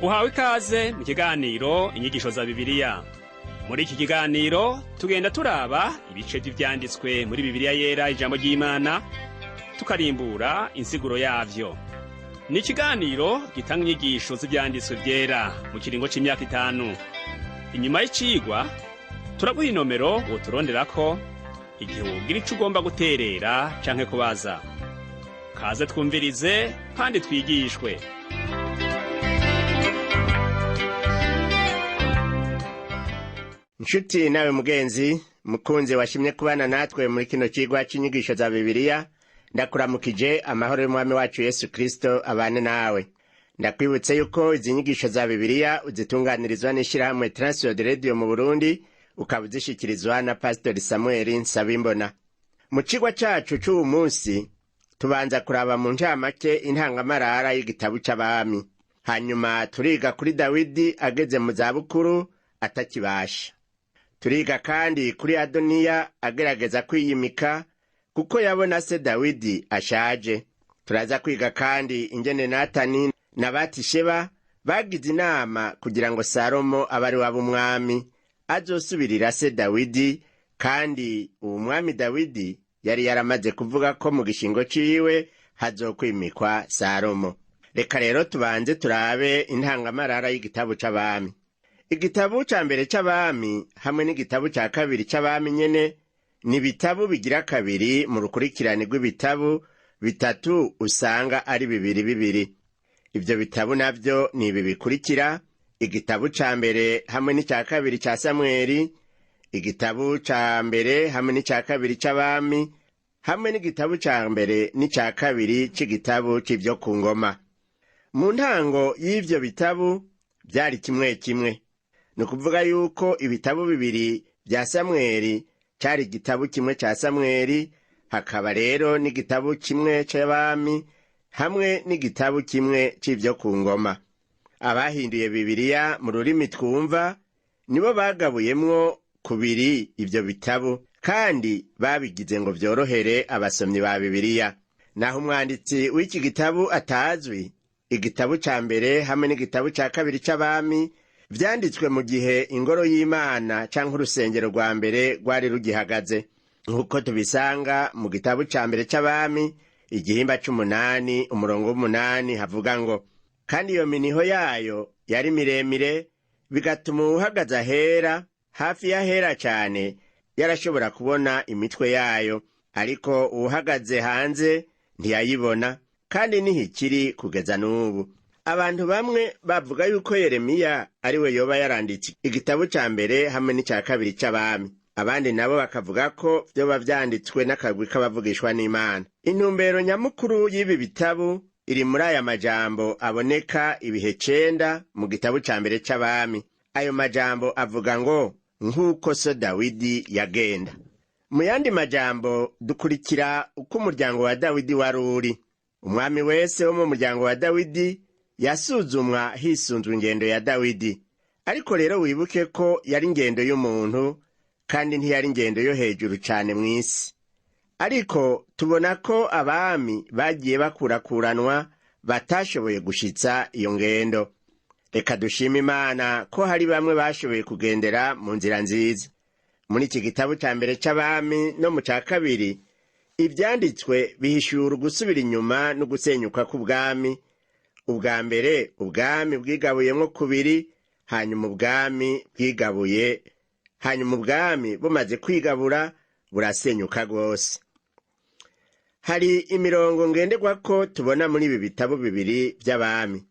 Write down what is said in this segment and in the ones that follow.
Uhawe ikaze mu kiganiro inyigisho za Bibiliya. Muri iki kiganiro tugenda turaba ibice vy'ivyanditswe muri Bibiliya yera, ijambo ry'Imana, tukarimbura insiguro yavyo. Ni ikiganiro gitanga inyigisho z'ivyanditswe vyera mu kiringo c'imyaka 5. Inyuma y'icigwa turaguha inomero woturonderako igihe wogira ico ugomba guterera canke kubaza. Kaze twumvirize kandi twigishwe. Nshuti nawe mugenzi mukunzi washimye kubana natwe muri kino cigwa c'inyigisho za Bibiliya, ndakuramukije amahoro y'umwami wacu Yesu Kristo abane nawe. Ndakwibutse yuko izi nyigisho za Bibiliya uzitunganirizwa n'ishirahamwe Transworld Radio mu Burundi, ukaba uzishikirizwa na Pastor Samuel Nsabimbona. Mu cigwa cacu c'uwu munsi tubanza kuraba mu ncamake intangamarara y'igitabo c'Abami. Hanyuma turiga kuri Dawidi ageze mu zabukuru atakibasha. Turiga kandi kuri Adoniya agerageza kwiyimika kuko yabona se Dawidi ashaje. Turaza kwiga kandi ingene Natani na Batisheba bagize inama kugira ngo Salomo abari w'umwami azosubirira se Dawidi, kandi uwo mwami Dawidi yari yaramaze kuvuga ko mu gishingo ciwe hazokwimikwa Salomo. Reka rero tubanze turabe intangamarara y'igitabo c'Abami. Igitabo ca mbere c'Abami hamwe n'igitabo ca kabiri c'Abami nyene ni ibitabo bigira kabiri mu rukurikirane rw'ibitabo bitatu usanga ari bibiri. Ivyo bitabo navyo ni ibi bikurikira: igitabo ca mbere hamwe n'icya kabiri ca Samweli, igitabo ca mbere hamwe n'icya kabiri c'Abami, hamwe n'igitabo ca mbere n'icya kabiri c'igitabo c'ivyo ku ngoma. Mu ntango y'ivyo bitabo vyari kimwe. Ni ukuvuga yuko ibitabo bibiri vya Samweli cari igitabo kimwe ca Samweli, hakaba rero n'igitabo kimwe c'Abami hamwe n'igitabo kimwe c'ivyo ku ngoma. Abahinduye Bibiliya mu rurimi twumva nibo bagabuyemwo kubiri ivyo bitabo, kandi babigize ngo vyorohere abasomyi ba Bibiliya. Naho umwanditsi w'iki gitabo atazwi, igitabo ca mbere hamwe n'igitabo ca kabiri c'Abami vyanditswe mu gihe ingoro y'Imana canke urusengero rwa mbere rwari rugihagaze, nk'uko tubisanga mu gitabo ca mbere c'Abami igihimba c'8 umurongo w'8 havuga ngo: kandi iyo miniho yayo yari miremire, bigatuma uwuhagaze ahera hafi y'ahera cane yarashobora kubona imitwe yayo, ariko uwuhagaze hanze ntiyayibona, kandi nihikiri kugeza n'ubu. Abantu bamwe bavuga yuko Yeremiya ari we yoba yaranditse igitabo ca mbere hamwe n'icya kabiri c'Abami. Abandi nabo bakavuga ko vyoba vyanditswe n'akagwi k'abavugishwa n'Imana. Intumbero nyamukuru y'ibi bitabo iri muri aya majambo aboneka ibihe 9 mu gitabo ca mbere c'Abami. Ayo majambo avuga ngo nk'uko so Dawidi yagenda. Mu yandi majambo dukurikira uko umuryango wa Dawidi wari uri. Umwami wese wo mu muryango wa Dawidi yasuzumwa hisunzwe ingendo ya Dawidi. Ariko rero wibuke ko yari ingendo y'umuntu, kandi ntiyari ingendo yo hejuru cane mw'isi. Ariko tubona ko abami bagiye bakurakuranwa batashoboye gushitsa iyo ngendo. Reka dushima Imana ko hari bamwe bashoboye kugendera mu nzira nziza. Muri iki gitabo ca mbere c'Abami no mu ca kabiri, ivyanditswe bihishura gusubira inyuma no gusenyuka k'ubwami. Ubwa mbere ubwami bwigabuyemwo kubiri, hanyuma ubwami bwigabuye, hanyuma ubwami bumaze kwigabura burasenyuka rwose. Hari imirongo ngenderwako tubona muri ibi bitabo bibiri vy'Abami.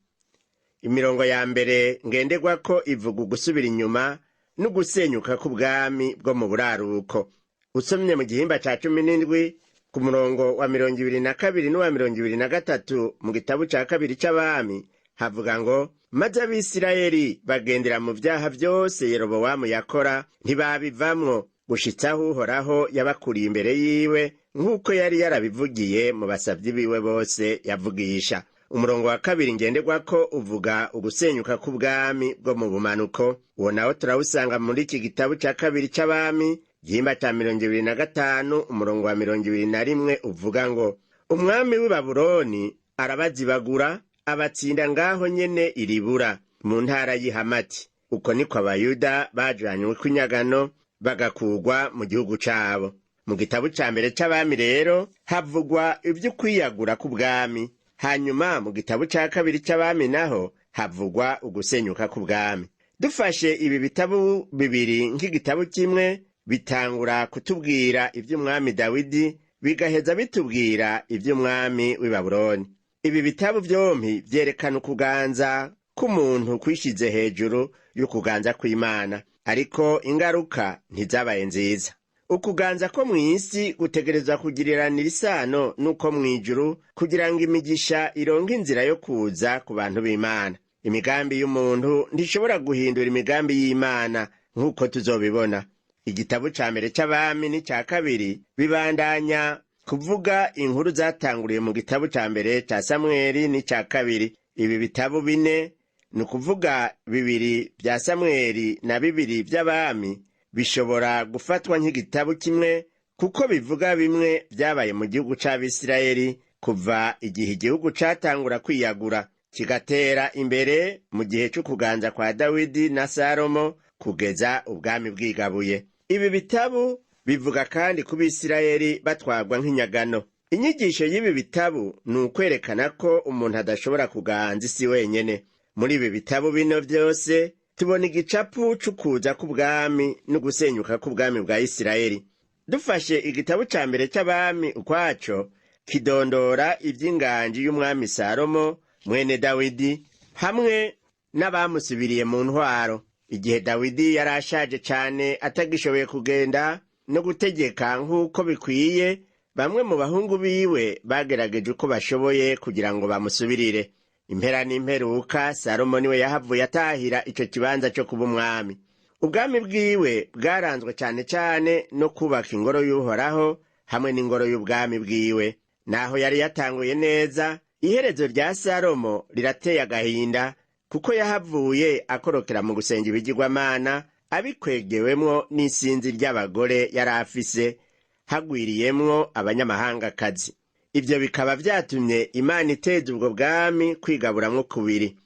Imirongo ya mbere ngenderwako ivuga gusubira inyuma no gusenyuka k'ubwami bwo mu buraruko. Usomye mu gihimba ca 17 ku murongo wa 22 n'uwa 23 mu gitabo ca kabiri c'Abami havuga ngo: maze Abisirayeli bagendera mu vyaha vyose Yerobowamu yakora, ntibabivamwo gushitsaho Uhoraho yabakuriye imbere yiwe, nk'uko yari yarabivugiye mu basavyi biwe bose yavugisha. Umurongo wa kabiri ngenderwako uvuga ugusenyuka k'ubwami bwo mu bumanuko. Uwo nawo turawusanga muri iki gitabo ca kabiri c'Abami igihimba ca 25 umurongo wa 21 uvuga ngo: umwami w'i Babuloni arabazibagura, abatsinda ngaho nyene iribura, mu ntara y'Ihamati. Uko niko abayuda bajanywe kw'inyagano bagakurwa mu gihugu cabo. Mu gitabo ca mbere c'abami rero havugwa ivy'ukwiyagura k'ubwami, hanyuma mu gitabo ca kabiri c'abami naho havugwa ugusenyuka k'ubwami. Dufashe ibi bitabo bibiri nk'igitabo kimwe, bitangura kutubwira ivy'umwami Dawidi, bigaheza bitubwira ivy'umwami w'i Babuloni. Ibi bitabo vyompi vyerekana ukuganza k'umuntu kwishize hejuru y'ukuganza kw'Imana, ariko ingaruka ntizabaye nziza. Ukuganza ko mw'isi gutegerezwa kugiriranira isano n'uko mw'ijuru, kugira ngo imigisha ironke inzira yo kuza ku bantu b'Imana. Imigambi y'umuntu ntishobora guhindura imigambi y'Imana nk'uko tuzobibona. Igitabo ca mbere c'abami n'icya kabiri bibandanya kuvuga inkuru zatanguriye mu gitabo ca mbere ca Samweli n'icya kabiri. Ibi bitabo bine, ni ukuvuga bibiri vya Samweli na bibiri vy'abami, bishobora gufatwa nk'igitabo kimwe kuko bivuga bimwe vyabaye mu gihugu c'Abisirayeli kuva igihe igihugu catangura kwiyagura kigatera imbere mu gihe c'ukuganza kwa Dawidi na Salomo kugeza ubwami bwigabuye. Ibi bitabo bivuga kandi ku Bisirayeli batwarwa nk'inyagano. Inyigisho y'ibi bitabo ni ukwerekana ko umuntu adashobora kuganza isi wenyene. Muri ibi bitabo bino vyose tubona igicapu c'ukuza k'ubwami no gusenyuka k'ubwami bwa Isirayeli. Dufashe igitabo ca mbere c'abami ukwaco, kidondora ivy'inganji y'umwami Salomo mwene Dawidi hamwe n'abamusubiriye mu ntwaro. Igihe Dawidi yari ashaje cane atagishoboye kugenda no gutegeka nk'uko bikwiye, bamwe mu bahungu biwe bagerageje uko bashoboye kugira ngo bamusubirire. Impera n'imperuka Salomo niwe yahavuye atahira ico kibanza co kuba umwami. Ubwami bwiwe bwaranzwe cane cane no kubaka ingoro y'Uhoraho hamwe n'ingoro y'ubwami bwiwe. Naho yari yatanguye neza, iherezo rya Salomo rirateye agahinda, kuko yahavuye akorokera mu gusenga ibigirwamana, abikwegewemwo n'isinzi ry'abagore yari afise, hagwiriyemwo abanyamahangakazi. Ivyo bikaba vyatumye Imana iteza ubwo bwami kwigaburamwo kubiri.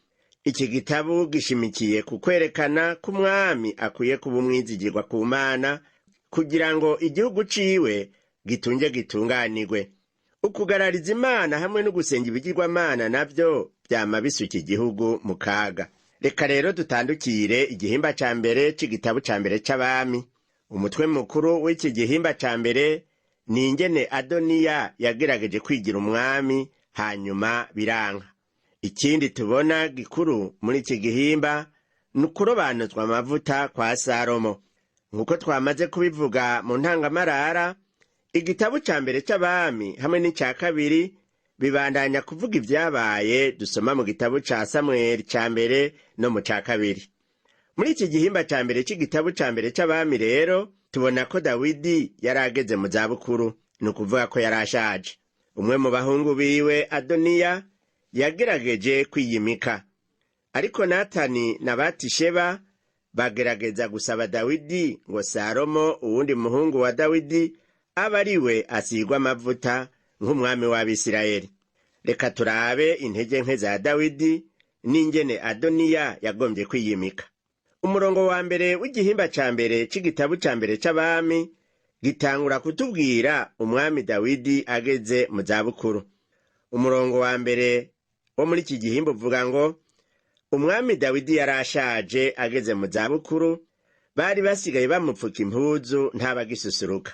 Iki gitabo gishimikiye ku kwerekana ko umwami akwiye kuba umwizigirwa ku Mana kugira ngo igihugu ciwe gitunge gitunganirwe. Ukugarariza Imana hamwe no gusenga ibigirwamana navyo vyama bisuka igihugu mu kaga. Reka rero dutandukire igihimba ca mbere c'igitabo ca mbere c'abami. Umutwe mukuru w'iki gihimba ca mbere ni ingene Adoniya yagerageje kwigira umwami hanyuma biranka. Ikindi tubona gikuru muri iki gihimba ni ukurobanuzwa amavuta kwa Salomo. Nk'uko twamaze kubivuga mu ntangamarara, igitabo ca mbere c'abami hamwe n'icya kabiri bibandanya kuvuga ivyabaye dusoma mu gitabo ca Samweli ca mbere no mu ca kabiri. Muri iki gihimba ca mbere c'igitabo ca mbere c'abami rero tubona ko Dawidi yari ageze mu zabukuru, ni ukuvuga ko yari ashaje. Umwe mu bahungu biwe Adoniya yagerageje kwiyimika, ariko Natani na Batisheba bagerageza gusaba Dawidi ngo Salomo, uwundi muhungu wa Dawidi, aba ari we asigwa amavuta nk'umwami w'Abisirayeli. Reka turabe intege nke za Dawidi n'ingene Adoniya yagombye kwiyimika. Umurongo wa mbere w'igihimba ca mbere c'igitabo ca mbere c'abami gitangura kutubwira umwami Dawidi ageze mu zabukuru. Umurongo wa mbere wo muri iki gihimba uvuga ngo umwami Dawidi yari ashaje ageze mu zabukuru, bari basigaye bamupfuka impuzu ntabagisusuruka.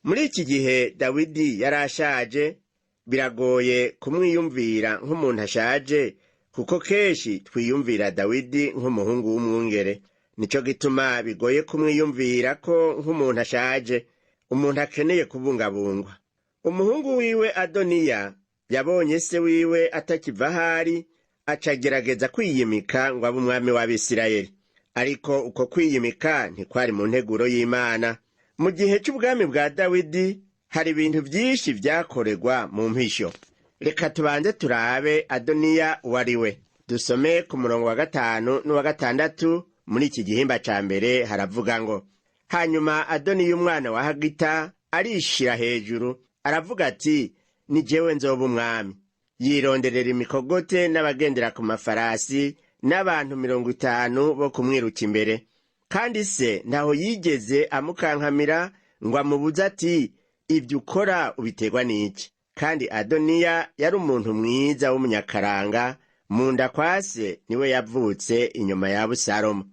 Muri iki gihe Dawidi yari ashaje, biragoye kumwiyumvira nk'umuntu ashaje, kuko kenshi twiyumvira Dawidi nk'umuhungu w'umwungere. Nico gituma bigoye kumwiyumvira ko nk'umuntu ashaje, umuntu akeneye kubungabungwa. Umuhungu wiwe Adoniya yabonye se wiwe atakiva ahari, acagerageza kwiyimika ngo abe umwami w'Abisirayeli. Ariko uko kwiyimika ntikwari mu nteguro y'Imana. Mu gihe c'ubwami bwa Dawidi hari ibintu vyinshi vyakorerwa mu mpisho. Reka tubanze turabe Adoniya uwo ari we. Dusome ku murongo wa 5 n'uwa 6 muri iki gihimba ca mbere haravuga ngo, hanyuma Adoniya umwana wa Hagita arishira hejuru, aravuga ati, ni jewe nzoba umwami. Yironderera imikogote n'abagendera ku mafarasi n'abantu 50 bo kumwiruka imbere. Kandi se ntaho yigeze amukankamira ngo amubuze ati ibyo ukora ubiterwa n'iki. Kandi Adoniya yari umuntu mwiza w'umunyakaranga, mu nda kwa se niwe yavutse inyuma ya Abusalomu.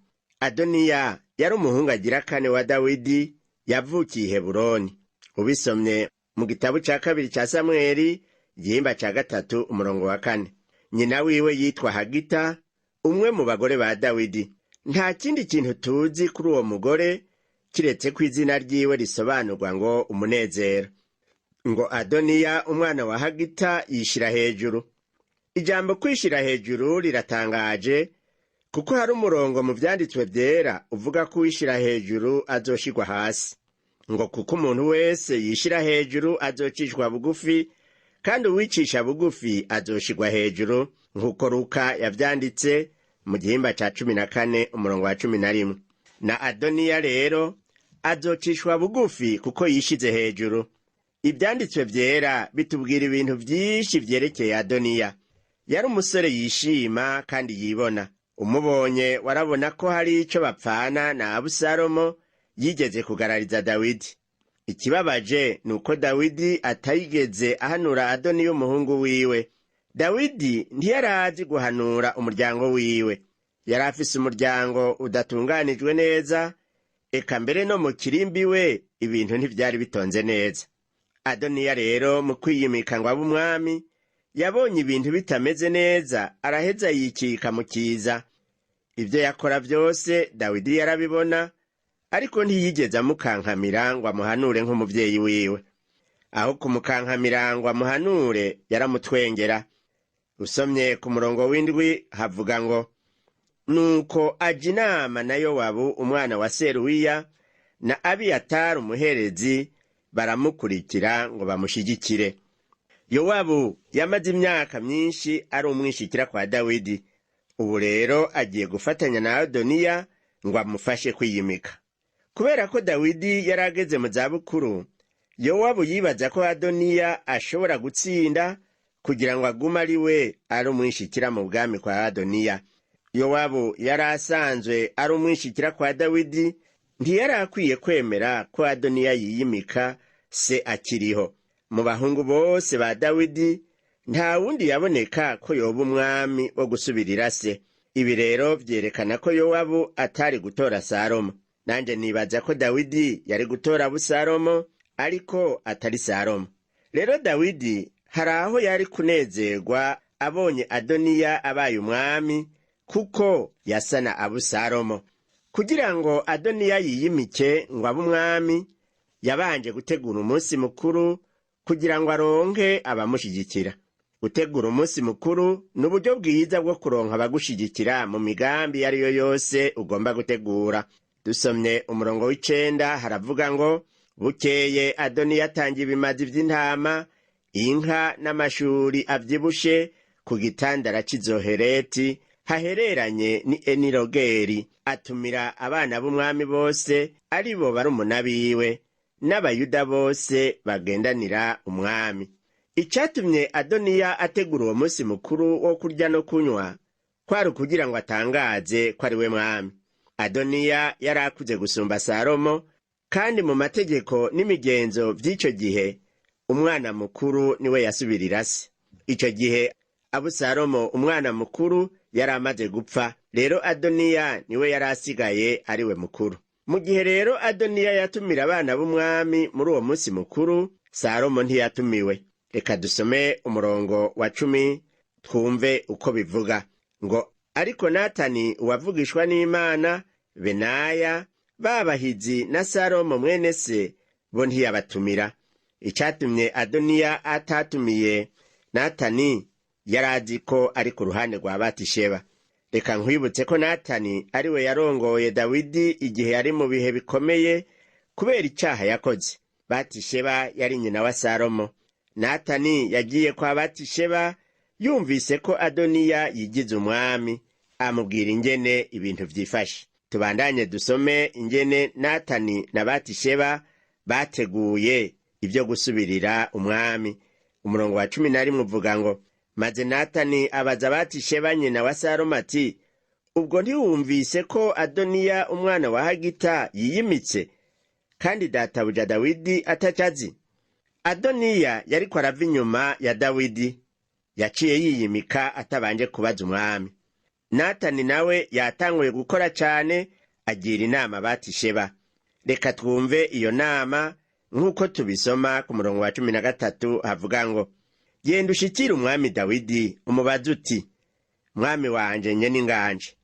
Adoniya yari umuhungu agira 4 wa Dawidi, yavukiye i Heburoni. Ubisomye mu gitabo ca 2 ca Samweli igihimba ca 3 umurongo wa 4. Nyina wiwe yitwa Hagita, umwe mu bagore ba Dawidi. Nta kindi kintu tuzi kuri uwo mugore kiretse ko izina ryiwe risobanurwa ngo umunezero. Ngo Adoniya umwana wa Hagita yishira hejuru. Ijambo kwishira hejuru riratangaje, kuko hari umurongo mu vyanditswe vyera uvuga ko wishira hejuru azoshirwa hasi. Ngo kuko umuntu wese yishira hejuru azocishwa bugufi, kandi uwicisha bugufi azoshirwa hejuru, nk'uko Luka yavyanditse mu gihimba ca 14 umurongo wa 11. Na Adoniya rero azocishwa bugufi kuko yishize hejuru. Ivyanditswe vyera bitubwira ibintu vyinshi vyerekeye Adoniya. Yari umusore yishima kandi yibona. Umubonye warabona ko hari ico bapfana na Abusalomu yigeze kugarariza Dawidi. Ikibabaje nuko Dawidi atayigeze ahanura Adoniya umuhungu wiwe. Dawidi ntiyarazi guhanura umuryango wiwe. Yari afise umuryango udatunganijwe neza, eka mbere no mu kirimbi we ibintu ntivyari bitonze neza. Adoniya rero mu kwiyimika ngo abe umwami, yabonye ibintu bitameze neza, araheza yikika mu kiza. Ivyo yakora vyose Dawidi yarabibona, ariko ntiyigeze amukankamira ngo amuhanure nk'umuvyeyi wiwe. Aho kumukankamira ngo amuhanure yaramutwengera. Usomye ku murongo w'indwi havuga ngo, nuko aja inama na Yowabu umwana wa Seruya na Abiyatari umuherezi, baramukurikira ngo bamushigikire. Yowabu yamaze imyaka myinshi ari umwishikira kwa Dawidi. Ubu rero agiye gufatanya na Adoniya ngo amufashe kwiyimika. Kubera ko Dawidi yarageze mu zabukuru, Yowabu yibaza ko Adoniya ashobora gutsinda kugira ngo agume ari we ari umwishikira mu bwami kwa Adoniya. Yowabu yari asanzwe ari umwishikira kwa Dawidi, ntiyari akwiye kwemera ko Adoniya yiyimika se akiriho. Mu bahungu bose ba Dawidi nta wundi yaboneka ko yoba umwami wo gusubirira se. Ibi rero vyerekana ko Yowabu atari gutora Salomo. Nanje nibaza ko Dawidi yari gutora Abusalomu, ariko atari Salomo. Rero Dawidi hari aho yari kunezerwa abonye Adoniya abaye umwami, kuko yasa na Abusalomu. Kugira ngo Adoniya yiyimike ngo abe umwami, yabanje gutegura umunsi mukuru kugira ngo aronke abamushigikira. Gutegura umunsi mukuru ni uburyo bwiza bwo kuronka abagushigikira mu migambi ari yo yose ugomba gutegura. Dusomye umurongo w'9 haravuga ngo, bukeye Adoniya atangiye ibimazi vy'intama, inka n'amashuri avyibushe ku gitandara c'Izohereti hahereranye ni Enirogeri. Atumira abana b'umwami bose, ari bo barumuna biwe, n'Abayuda bose bagendanira umwami. Icatumye Adoniya ategura uwo munsi mukuru wo kurya no kunywa, kwari ukugira ngo atangaze ko ari we mwami. Adoniya yari akuze gusumba Salomo, kandi mu mategeko n'imigenzo vy'ico gihe umwana mukuru niwe yasubirira se. Ico gihe Abusalomu umwana mukuru yari amaze gupfa, rero Adoniya niwe yari asigaye ari we mukuru. Mu gihe rero Adoniya yatumira abana b'umwami muri uwo munsi mukuru, Salomo ntiyatumiwe. Reka dusome umurongo wa 10 twumve uko bivuga ngo, ariko Natani uwavugishwa n'Imana, Benaya, babahizi na Salomo mwene se bo ntiyabatumira. Icatumye Adoniya atatumiye Natani, yarazi ko ari ku ruhande rwa Batisheba. Reka nkwibutse ko Natani ari we yarongoye Dawidi igihe yari mu bihe bikomeye kubera icyaha yakoze. Batisheba yari nyina wa Salomo. Natani yagiye kwa Batisheba yumvise ko Adoniya yigize umwami, amubwira ingene ibintu vyifashe. Tubandanye dusome ingene Natani na Batisheba bateguye ibyo gusubirira umwami. Umurongo wa 11 uvuga ngo, maze Natani abaza Batisheba nyina wa Salomo ati, ubwo ntiwumvise ko Adoniya umwana wa Hagita yiyimitse, kandi databuja Dawidi atacazi? Adoniya yariko arava inyuma ya Dawidi, yaciye yiyimika atabanje kubaza umwami. Natani nawe yatanguye gukora cane, agira inama Batisheba. Reka twumve iyo nama nk'uko tubisoma ku murongo wa 13, havuga ngo, genda ushikire umwami Dawidi umubaze uti, mwami wanje nyeninganje,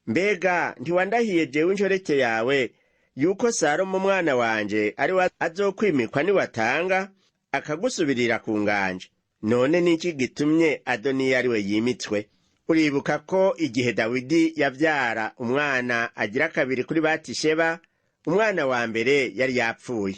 mbega ntiwandahiye jewe inshoreke yawe yuko Salomo umwana wanje ari we azokwimikwa niwatanga akagusubirira ku nganje? None niki gitumye Adoniya ari we yimitswe? Uribuka ko igihe Dawidi yavyara umwana agira kabiri kuri Batisheba, umwana wa mbere yari yapfuye.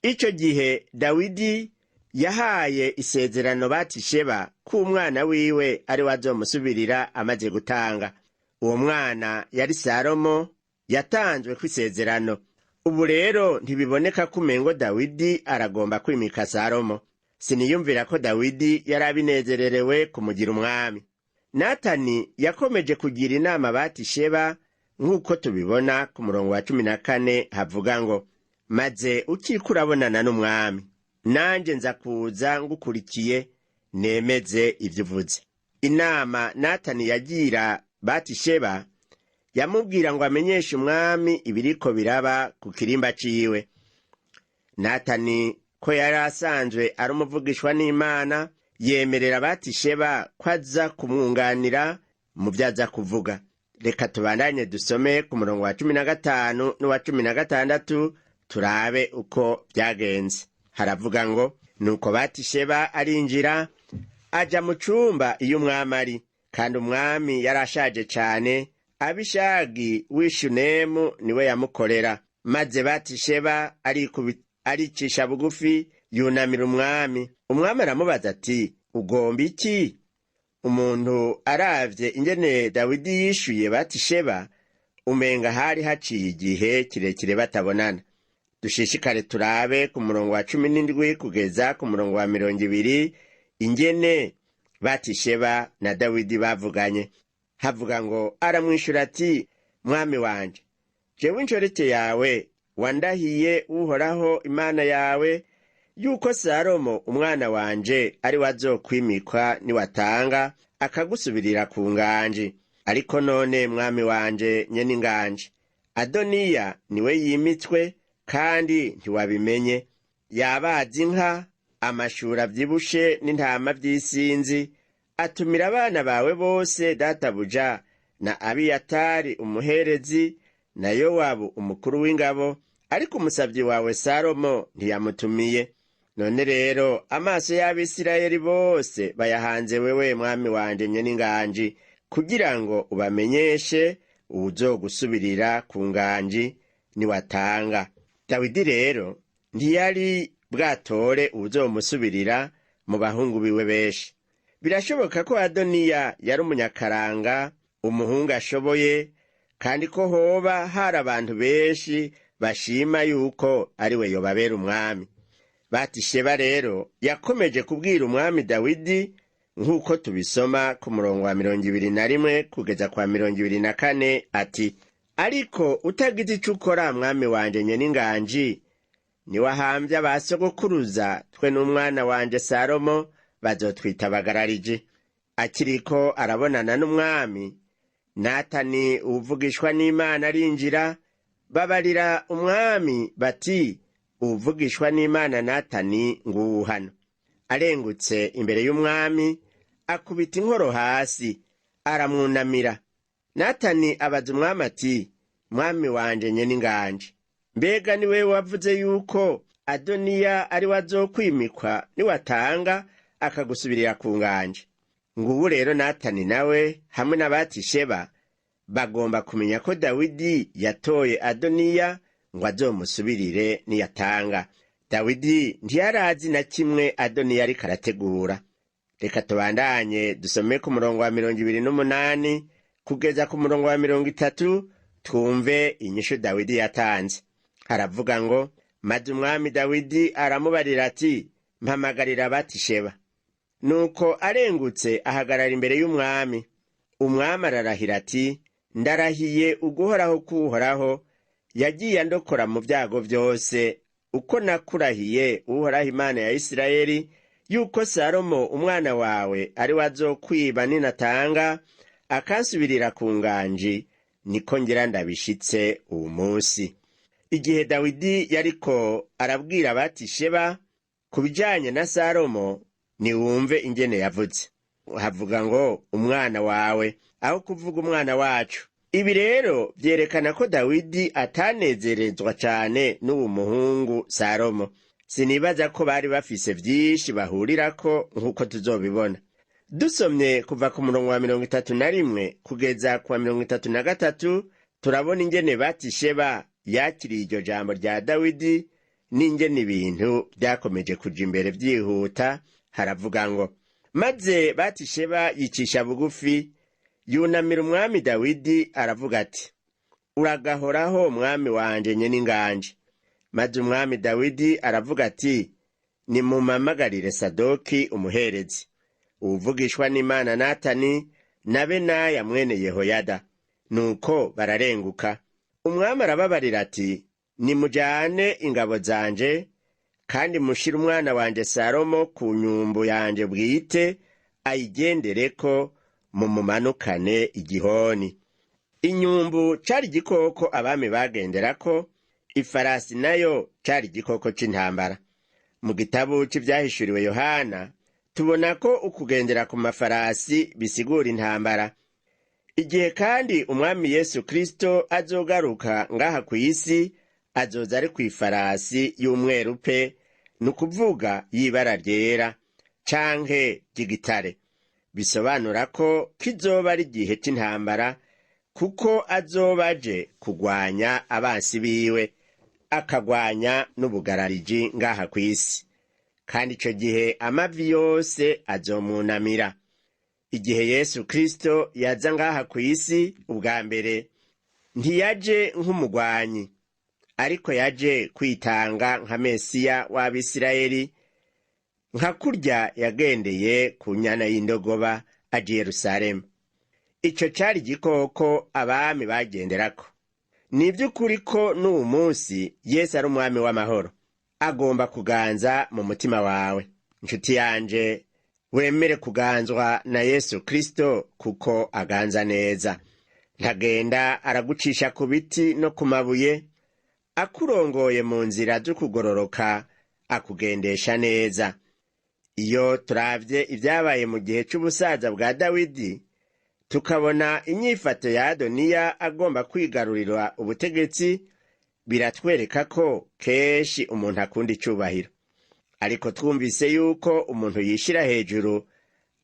Ico gihe Dawidi yahaye isezerano Batisheba ko umwana wiwe ari we azomusubirira amaze gutanga. Uwo mwana yari Salomo, yatanzwe kw'isezerano. Ubu rero ntibiboneka ko umengo Dawidi aragomba kwimika Salomo. Siniyumvira ko Dawidi yari abinezererewe kumugira umwami. Natani yakomeje kugira inama Batisheba nk'uko tubibona ku murongo wa 14, havuga ngo, maze ukiriko urabonana n'umwami, nanje nza kuza ngukurikiye nemeze ivyo uvuze. Inama Natani yagira Batisheba yamubwira ngo amenyeshe umwami ibiriko biraba ku kirimba ciwe. Natani ko yari asanzwe ari umuvugishwa n'Imana, yemerera Batisheba ko aza kumwunganira mu vyaza kuvuga. Reka tubandanye dusome ku murongo wa 15 n'uwa 16, turabe uko vyagenze. Haravuga ngo, nuko Batisheba arinjira aja mu cumba iyo umwami ari, kandi umwami yarashaje cane. Abishagi w'Ishunemu niwe yamukorera. Maze Batisheba aricisha bugufi yunamira umwami. Umwami aramubaza ati, ugomba iki? Umuntu aravye ingene Dawidi yishuye Batisheba, umenga hari haciye igihe kirekire batabonana. Dushishikare turabe ku murongo wa 17 kugeza ku murongo wa 20 ingene Batisheba na Dawidi bavuganye. Havuga ngo, aramwishura ati, mwami wanje, jewe inshoreke yawe wandahiye Uhoraho Imana yawe yuko Salomo umwana wanje ari we azokwimikwa niwatanga akagusubirira ku nganje. Ariko none mwami wanje nyeninganje, Adoniya niwe yimitswe, kandi ntiwabimenye. Yabaza inka, amashuri avyibushe n'intama vy'isinzi, atumira abana bawe bose databuja na Abiyatari umuherezi na Yowabu umukuru w'ingabo, ariko umusavyi wawe Salomo ntiyamutumiye. None rero amaso y'Abisirayeli bose bayahanze wewe mwami wanje nyeninganje, kugira ngo ubamenyeshe uwuzogusubirira ku nganji niwatanga. Dawidi rero ntiyari bwatore uwuzomusubirira mu bahungu biwe benshi. Birashoboka ko Adoniya yari umunyakaranga, umuhungu ashoboye, kandi ko hoba hari abantu benshi bashima yuko ari we yobabera umwami. Batisheba rero yakomeje kubwira umwami Dawidi nk'uko tubisoma ku murongo wa 21 kugeza kwa 24 ati, ariko utagize ico ukora mwami wanje nyeninganje, niwahambya basogokuruza twe n'umwana wanje Salomo bazotwita bagararije. Akiriko arabonana n'umwami, Natani uvugishwa n'Imana arinjira, babarira umwami bati, uvugishwa n'Imana Natani nguwu hano. Arengutse imbere y'umwami, akubita inkoro hasi, aramwunamira. Natani abaza umwami ati, mwami wanje nyeninganje, mbega ni wewe wavuze yuko Adoniya ari we azokwimikwa niwatanga akagusubirira ku nganje? Ngubu rero Natani nawe hamwe na Batisheba bagomba kumenya ko Dawidi yatoye Adoniya ngo azomusubirire niyatanga. Dawidi ntiyarazi na kimwe Adoniya ariko arategura. Reka tubandanye dusome ku murongo wa 28 kugeza ku murongo wa 30, twumve inyishu Dawidi yatanze. Haravuga ngo, maze umwami Dawidi aramubarira ati, mpamagarira Batisheba. Nuko arengutse ahagarara imbere y'umwami. Umwami ararahira ati, ndarahiye uguhoraho k'uhoraho yagiye andokora mu byago byose, uko nakurahiye uhoraho Imana ya Isirayeli, yuko Salomo umwana wawe ari we azokwiba ninatanga akansubirira ku nganji, niko ngira ndabishitse uwu munsi. Igihe Dawidi yariko arabwira Batisheba ku bijanye na Salomo, niwumve ingene yavuze. Havuga ngo umwana wawe aho kuvuga umwana wacu. Ibi rero vyerekana ko Dawidi atanezerezwa cane n'uwo muhungu Salomo. Sinibaza ko bari bafise vyinshi bahurirako nk'uko tuzobibona. Dusomye kuva ku murongo wa 31 kugeza ku wa 33, turabona ingene Batisheba yakiriye iryo jambo rya Dawidi n'ingene ibintu byakomeje kuja imbere vyihuta. Haravuga ngo maze Batisheba yicisha bugufi, yunamira umwami Dawidi aravuga ati, uragahoraho mwami wanje nye n'inganje. Maze umwami Dawidi aravuga ati, nimumamagarire Sadoki umuherezi, uwuvugishwa n'Imana Natani na Benaya mwene Yehoyada. Nuko bararenguka. Umwami arababarira ati, nimujane ingabo zanje, kandi mushire umwana wanje Salomo ku nyumbu yanje bwite, ayigendereko mumumanukane igihoni. Inyumbu cari igikoko abami bagenderako, ifarasi nayo cari igikoko c'intambara. Mu gitabo c'ivyahishuriwe Yohana tubona ko ukugendera ku mafarasi bisigura intambara. Igihe kandi umwami Yesu Kristo azogaruka ngaha ku isi, azoza ari kw'ifarasi y'umweru pe, nukuvuga y'ibara ryera canke ry'igitare. Bisobanura ko kizoba ari igihe c'intambara, kuko azoba aje kugwanya abansi biwe, akagwanya n'ubugarariji ngaha ku isi. Kandi ico gihe amavi yose azomunamira. Igihe Yesu Kristo yaza ngaha ku isi ubwa mbere, ntiyaje nk'umugwanyi, ariko yaje kwitanga nka Mesiya w'Abisirayeli, nka kurya yagendeye ku nyana y'indogoba aje i Yerusalemu. Ico cari igikoko abami bagenderako. Ni ivy'ukuri ko n'uwu munsi Yesu ari umwami w'amahoro, agomba kuganza mu mutima wawe. Nshuti yanje, wemere kuganzwa na Yesu Kristo, kuko aganza neza. Ntagenda aragucisha ku biti no ku mabuye, akurongoye mu nzira z'ukugororoka, akugendesha neza. Iyo turavye ivyabaye mu gihe c'ubusaza bwa Dawidi, tukabona inyifato ya Adoniya agomba kwigarurira ubutegetsi, biratwereka ko kenshi umuntu akunda icubahiro. Ariko twumvise yuko umuntu yishira hejuru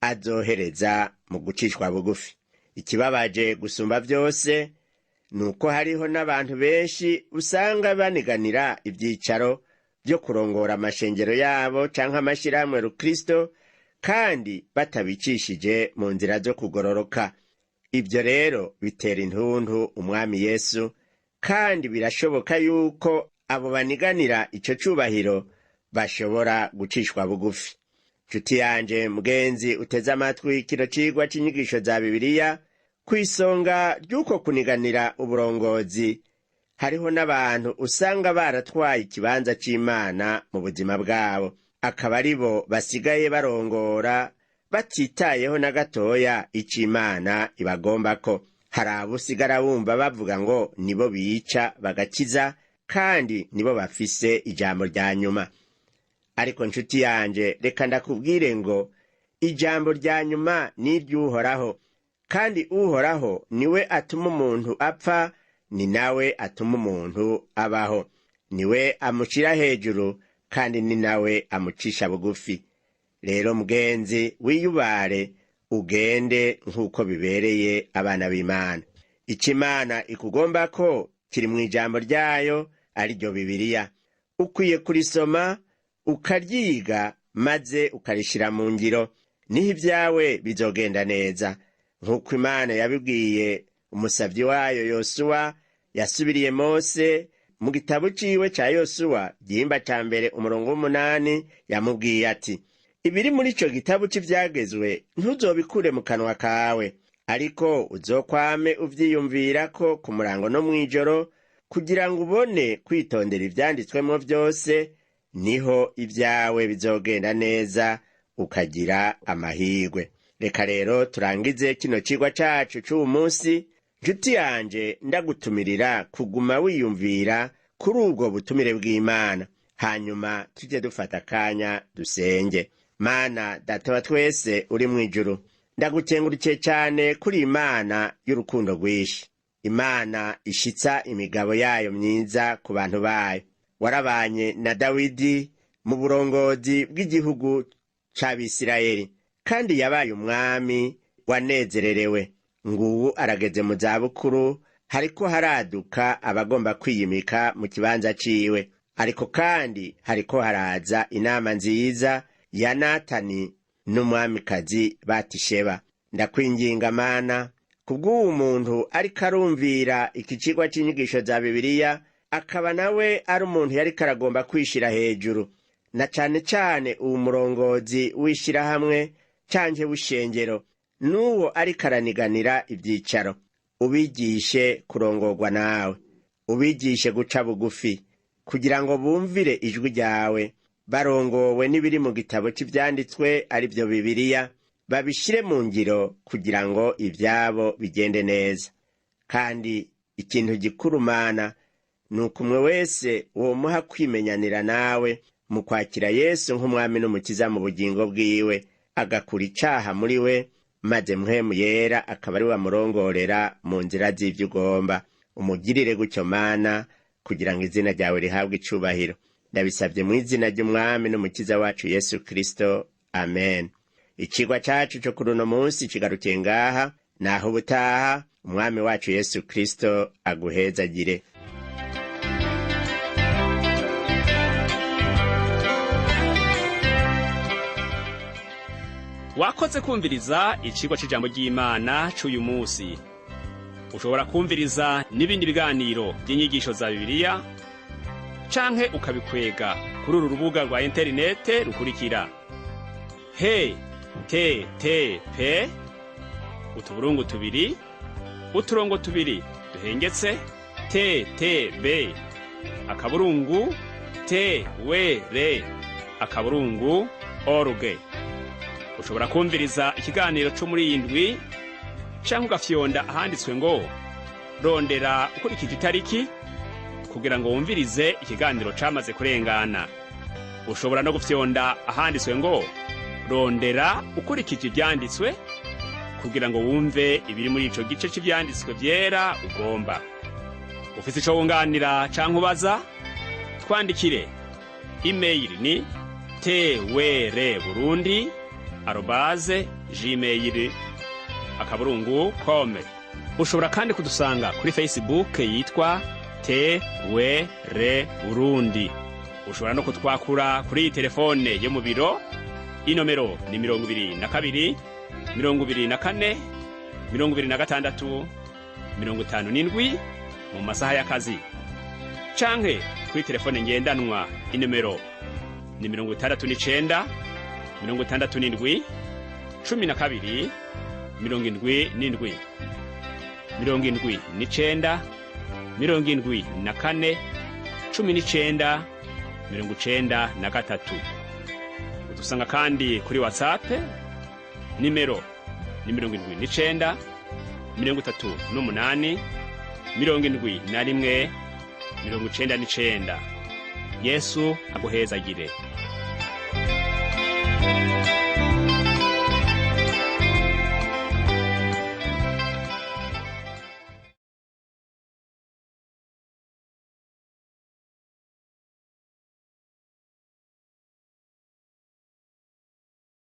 azohereza mu gucishwa bugufi. Ikibabaje gusumba vyose nuko hariho n'abantu benshi usanga baniganira ivyicaro vyo kurongora amashengero yabo canke amashirahamwe Rukristo, kandi batabicishije mu nzira zo kugororoka. Ibyo rero bitera intuntu umwami Yesu, kandi birashoboka yuko abo baniganira ico cubahiro bashobora gucishwa bugufi. Nshuti yanje mugenzi uteze amatwi kino cigwa c'inyigisho za Bibiliya, kw'isonga ry'uko kuniganira uburongozi hariho n'abantu usanga baratwaye ikibanza c'Imana mu buzima bwabo, akaba aribo basigaye barongora batitayeho na gatoya ic'Imana ibagombako. Hari abo usigara wumva bavuga ngo nibo bica bagakiza, kandi nibo bafise ijambo rya nyuma. Ariko nshuti yanje, reka ndakubwire ngo ijambo rya nyuma ni iry'Uhoraho, kandi Uhoraho niwe atuma umuntu apfa, ni nawe atuma umuntu abaho. Niwe amushira hejuru, kandi ni nawe amucisha bugufi. Rero mugenzi, wiyubare ugende nk'uko bibereye abana b'Imana. Ico Imana ikugomba ko kiri mu ijambo ryayo, ari ryo Bibiliya. Ukwiye kurisoma ukaryiga, maze ukarishira mu ngiro, niho ibyawe bizogenda neza, nk'uko Imana yabibwiye umusavyi wayo Yosuwa. Yasubiriye Mose mu gitabo ciwe ca Yosuwa gihimba ca mbere umurongo w'8, yamubwiye ati, ibiri muri ico gitabo c'ivyagezwe ntuzobikure mu kanwa kawe, ariko uzokwame uvyiyumvirako ku murango no mw'ijoro, kugira ngo ubone kwitondera ivyanditswemwo vyose, niho ibyawe bizogenda neza ukagira amahirwe. Reka rero turangize kino cigwa cacu c'uwu munsi. Nshuti yanje, ndagutumirira kuguma wiyumvira kuri ubwo butumire bw'Imana, hanyuma tujye dufata akanya dusenge. Mana Data wa twese uri mw'ijuru, ndagukengurukiye cyane kuri Imana y'urukundo rwinshi, Imana ishitsa imigabo yayo myiza ku bantu bayo. Warabanye na Dawidi mu burongozi bw'igihugu c'Abisirayeli, kandi yabaye umwami wanezererewe. Ngubu arageze mu zabukuru, hariko haraduka abagomba kwiyimika mu kibanza ciwe, ariko kandi hariko haraza inama nziza ya Natani n'umwamikazi Batisheba. Ndakwinginga Mana, kubw'uwo muntu ariko arumvira iki cigwa c'inyigisho za Bibiliya, akaba nawe ari umuntu yariko aragomba kwishira hejuru, na cane cane uwu murongozi w'ishirahamwe canke w'ishengero, n'uwo ariko araniganira ivyicaro, ubigishe kurongorwa nawe, ubigishe guca bugufi, kugira ngo bumvire ijwi ryawe, barongowe n'ibiri mu gitabo cy'ivyanditswe ari byo Bibiliya, babishire mu ngiro kugira ngo ivyabo bigende neza. Kandi ikintu gikuru Mana, nuko umwe wese womuha kwimenyanira nawe mu kwakira Yesu nk'umwami n'umukiza mu bugingo bwiwe, agakura icaha muri we, maze Mpwemu Yera akaba ari wamurongorera mu nzira z'ivyo ugomba. Umugirire gutyo Mana, kugira ngo izina ryawe rihabwe icubahiro. Ndabisabye mu izina ry'umwami n'umukiza wacu Yesu Kristo, amen. Icigwa cacu co kuri uno munsi kigarukiye ngaha, naho ubutaha umwami wacu Yesu Kristo aguhezagire. Wakoze kumviriza icigwa c'ijambo ry'Imana c'uyu munsi. Ushobora kumviriza n'ibindi biganiro by'inyigisho za Bibiliya, canke ukabikwega kuri uru rubuga rwa interinete rukurikira: http utuburungu tubiri uturongo tubiri duhengetse ttb akaburungu twr.org. Ushobora kumviriza ikiganiro cyo muri iyi ndwi, canke ugafyonda ahanditswe ngo rondera ukurikije itariki, kugira ngo wumvirize ikiganiro camaze kurengana. Ushobora no gufyonda ahanditswe ngo rondera ukurikije ivyanditswe, kugira ngo wumve ibiri muri ico gice c'ivyanditswe vyera ugomba. Ufise ico wunganira canke ubaza, twandikire. Email ni twr@gmail.com. Ushobora kandi kudusanga kuri Facebook yitwa TWR Burundi. Ushobora no kutwakura kuri iyi telefone yo mu biro, inomero ni 22 24 26 57 mu masaha y'akazi, canke kuri telefone ngendanwa, inomero ni 69 67 12 77 79 74 19 93. Udusanga kandi kuri WhatsApp, nimero ni 79 38 71 99. Yesu aguhezagire.